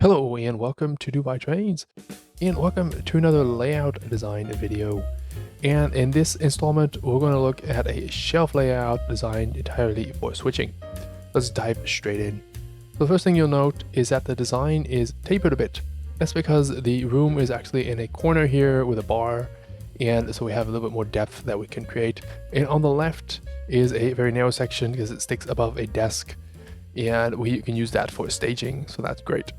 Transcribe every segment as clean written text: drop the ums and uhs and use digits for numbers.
Hello and welcome to Dubai Trains, and welcome to another layout design video. And in this installment, we're going to look at a shelf layout designed entirely for switching. Let's dive straight in. The first thing you'll note is that the design is tapered a bit. That's because the room is actually in a corner here with a bar, and so we have a little bit more depth that we can create. And on the left is a very narrow section because it sticks above a desk, and we can use that for staging, so that's great.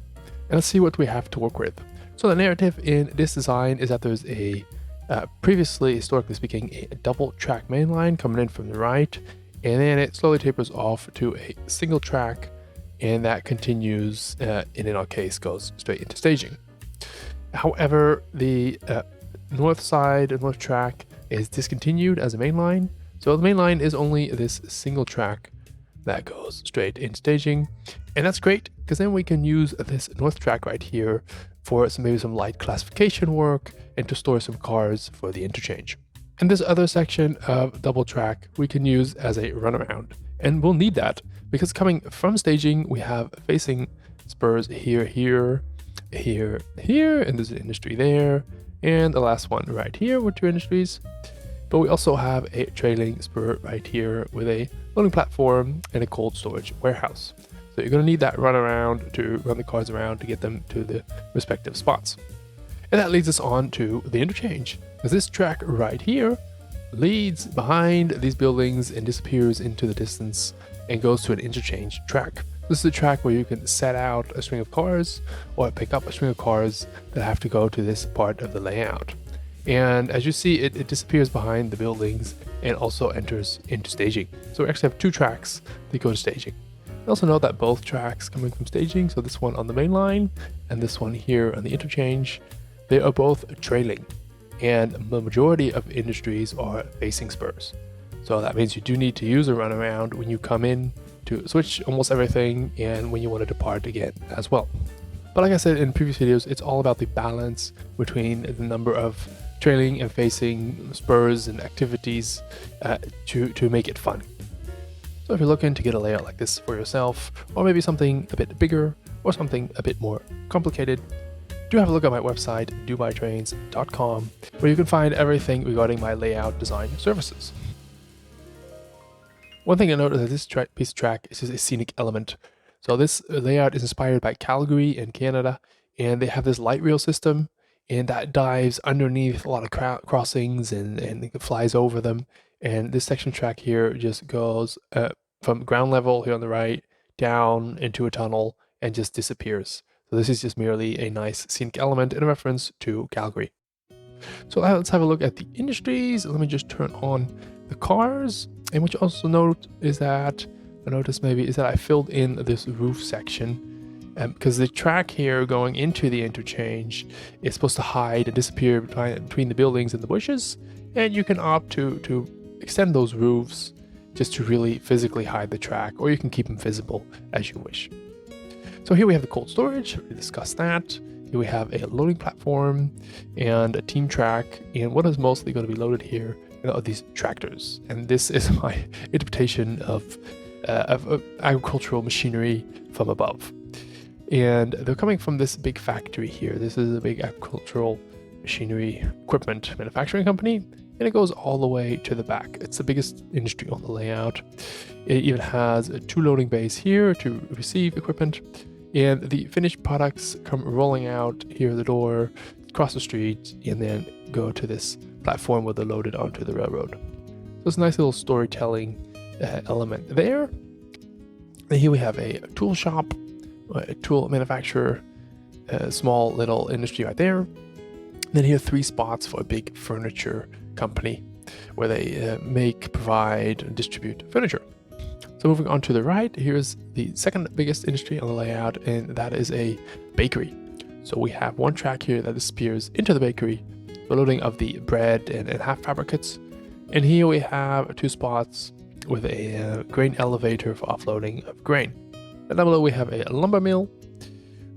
And let's see what we have to work with. So the narrative in this design is that there's a previously, historically speaking, a double track mainline coming in from the right, and then it slowly tapers off to a single track, and that continues, and in our case, goes straight into staging. However, the north side, north track, is discontinued as a mainline. So the mainline is only this single track that goes straight in staging, and that's great because then we can use this north track right here for maybe some light classification work and to store some cars for the interchange. And this other section of double track we can use as a runaround, and we'll need that because coming from staging we have facing spurs here, here, here, here, and there's an industry there, and the last one right here with two industries. But we also have a trailing spur right here with a loading platform and a cold storage warehouse. So you're going to need that runaround to run the cars around to get them to the respective spots. And that leads us on to the interchange, because this track right here leads behind these buildings and disappears into the distance and goes to an interchange track. This is a track where you can set out a string of cars or pick up a string of cars that have to go to this part of the layout. And as you see, it disappears behind the buildings and also enters into staging. So we actually have two tracks that go to staging. Also note that both tracks coming from staging, so this one on the main line and this one here on the interchange, they are both trailing. And the majority of industries are facing spurs. So that means you do need to use a runaround when you come in to switch almost everything and when you want to depart again as well. But like I said in previous videos, it's all about the balance between the number of trailing and facing spurs and activities to make it fun. So if you're looking to get a layout like this for yourself, or maybe something a bit bigger or something a bit more complicated, do have a look at my website, dubaitrains.com, where you can find everything regarding my layout design services. One thing I noticed that this piece of track is just a scenic element. So this layout is inspired by Calgary in Canada, and they have this light rail system, and that dives underneath a lot of crossings and it flies over them. And this section track here just goes from ground level here on the right down into a tunnel and just disappears. So this is just merely a nice scenic element in reference to Calgary. So let's have a look at the industries. Let me just turn on the cars. And what you also note is that, I filled in this roof section because the track here going into the interchange is supposed to hide and disappear between the buildings and the bushes, and you can opt to extend those roofs just to really physically hide the track, or you can keep them visible as you wish. So here we have the cold storage, we discussed that. Here we have a loading platform and a team track, and what is mostly going to be loaded here are these tractors. And this is my interpretation of agricultural machinery from above. And they're coming from this big factory here. This is a big agricultural machinery equipment manufacturing company, and it goes all the way to the back. It's the biggest industry on the layout. It even has two loading bays here to receive equipment, and the finished products come rolling out here the door, across the street, and then go to this platform where they're loaded onto the railroad. So it's a nice little storytelling element there. And here we have a tool shop, a tool manufacturer, a small little industry right there. Then here are three spots for a big furniture company where they make, provide, and distribute furniture. So moving on to the right, here's the second biggest industry on the layout, and that is a bakery. So we have one track here that disappears into the bakery, the loading of the bread and half fabricates. And here we have two spots with a grain elevator for offloading of grain. And down below we have a lumber mill.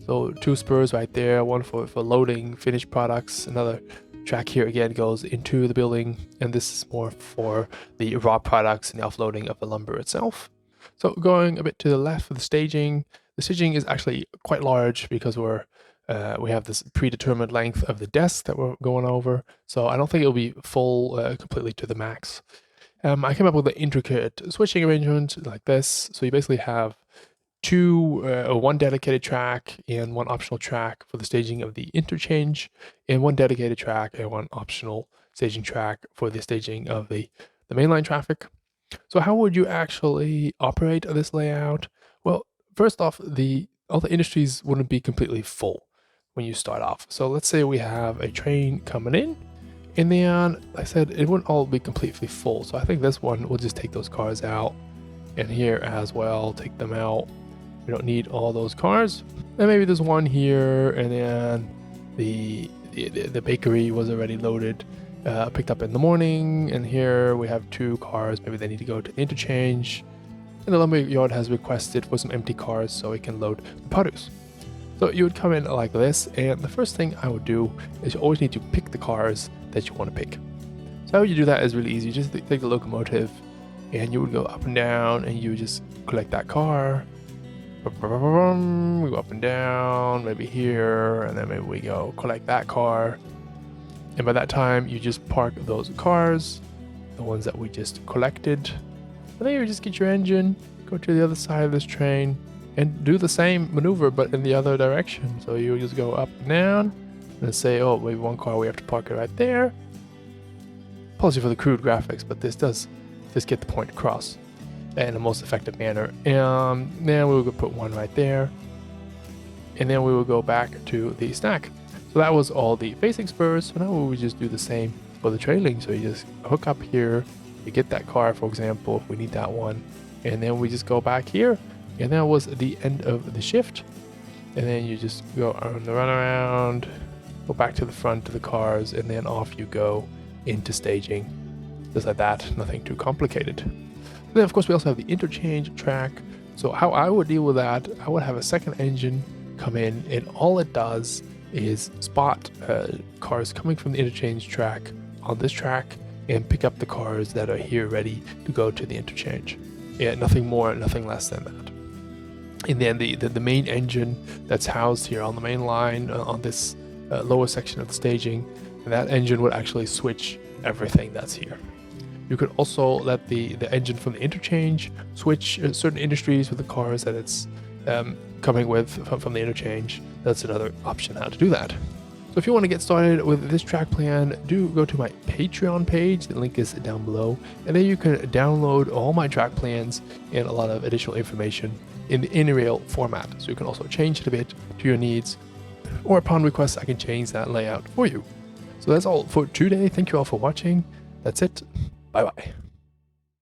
So two spurs right there, one for loading finished products. Another track here again goes into the building, and this is more for the raw products and the offloading of the lumber itself. So going a bit to the left for the staging, The staging is actually quite large because we have this predetermined length of the desk that we're going over, so I don't think it'll be full completely to the max. I came up with an intricate switching arrangement like this. So you basically have one dedicated track and one optional track for the staging of the interchange, and one dedicated track and one optional staging track for the staging of the mainline traffic. So how would you actually operate this layout? Well, first off, all the industries wouldn't be completely full when you start off. So let's say we have a train coming in, and then, like I said, it wouldn't all be completely full. So I think this one, we'll just take those cars out, and here as well, take them out. We don't need all those cars. And maybe there's one here, and then the bakery was already loaded, picked up in the morning, and here we have 2 cars. Maybe they need to go to the interchange, and the lumberyard has requested for some empty cars so it can load the produce. So you would come in like this, and the first thing I would do is you always need to pick the cars that you want to pick. So how you do that is really easy. You just take the locomotive, and you would go up and down, and you would just collect that car. We go up and down, maybe here, and then maybe we go collect that car. And by that time, you just park those cars, the ones that we just collected. And then you just get your engine, go to the other side of this train, and do the same maneuver, but in the other direction. So you just go up and down, and say, oh, we have one car, we have to park it right there. Apology for the crude graphics, but this does just get the point across in the most effective manner. And then we will put one right there, and then we will go back to the stack. So that was all the facing spurs. So now we would just do the same for the trailing. So you just hook up here, you get that car, for example, if we need that one, and then we just go back here, and that was the end of the shift. And then you just go on the runaround, go back to the front of the cars, and then off you go into staging. Just like that, nothing too complicated. And then of course we also have the interchange track. So how I would deal with that, I would have a second engine come in, and all it does is spot cars coming from the interchange track on this track and pick up the cars that are here ready to go to the interchange. Yeah, nothing more, nothing less than that. And then the main engine that's housed here on the main line on this lower section of the staging, that engine would actually switch everything that's here. You could also let the engine from the interchange switch certain industries with the cars that it's coming with from the interchange. That's another option how to do that. So if you want to get started with this track plan, do go to my Patreon page. The link is down below. And then you can download all my track plans and a lot of additional information in the InReal format. So you can also change it a bit to your needs, or upon request, I can change that layout for you. So that's all for today. Thank you all for watching. That's it. Bye bye.